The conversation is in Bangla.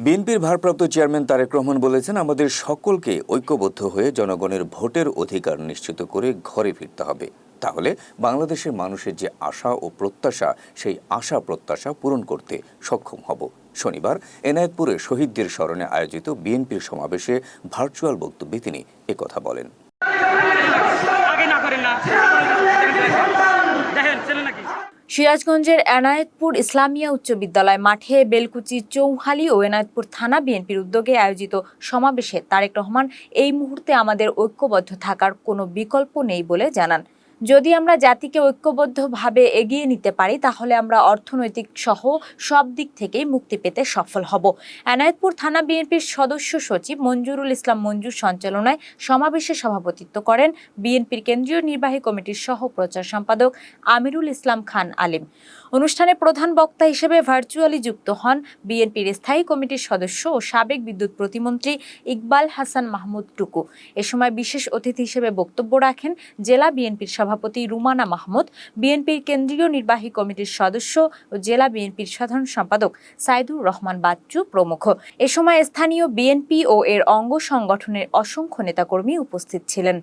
বিএনপির ভারপ্রাপ্ত চেয়ারম্যান তারেক রহমান বলেছেন, আমাদের সকলকে ঐক্যবদ্ধ হয়ে জনগণের ভোটের অধিকার নিশ্চিত করে ঘরে ফিরতে হবে। তাহলে বাংলাদেশের মানুষের যে আশা ও প্রত্যাশা, সেই আশা প্রত্যাশা পূরণ করতে সক্ষম হব। শনিবার এনায়েতপুরে শহীদদের স্মরণে আয়োজিত বিএনপির সমাবেশে ভার্চুয়াল বক্তব্যে তিনি একথা বলেন। সিরাজগঞ্জের এনায়েতপুর ইসলামিয়া উচ্চ বিদ্যালয় মাঠে বেলকুচি, চৌহালি ও এনায়েতপুর থানা বিএনপির উদ্যোগে আয়োজিত সমাবেশে তারেক রহমান এই মুহূর্তে আমাদের ঐক্যবদ্ধ থাকার কোনো বিকল্প নেই বলে জানান। যদি আমরা জাতিকে ঐক্যবদ্ধভাবে এগিয়ে নিতে পারি, তাহলে আমরা অর্থনৈতিক সহ সব দিক থেকেই মুক্তি পেতে সফল হব। এনায়েতপুর থানা বিএনপির সদস্য সচিব মঞ্জুরুল ইসলাম মঞ্জুর সঞ্চালনায় সমাবেশে সভাপতিত্ব করেন বিএনপির কেন্দ্রীয় নির্বাহী কমিটির সহ প্রচার সম্পাদক আমিরুল ইসলাম খান আলিম। অনুষ্ঠানে প্রধান বক্তা হিসেবে ভার্চুয়ালি যুক্ত হন বিএনপির স্থায়ী কমিটির সদস্য ও সাবেক বিদ্যুৎ প্রতিমন্ত্রী ইকবাল হাসান মাহমুদ টুকু। এ সময় বিশেষ অতিথি হিসেবে বক্তব্য রাখেন জেলা বিএনপির সভাপতি রুমানা মাহমুদ, বিএনপির কেন্দ্রীয় নির্বাহী কমিটির সদস্য ও জেলা বিএনপির সাধারণ সম্পাদক সাইদুর রহমান বাচ্চু প্রমুখ। এ সময় স্থানীয় বিএনপি ও এর অঙ্গ সংগঠনের অসংখ্য নেতাকর্মী উপস্থিত ছিলেন।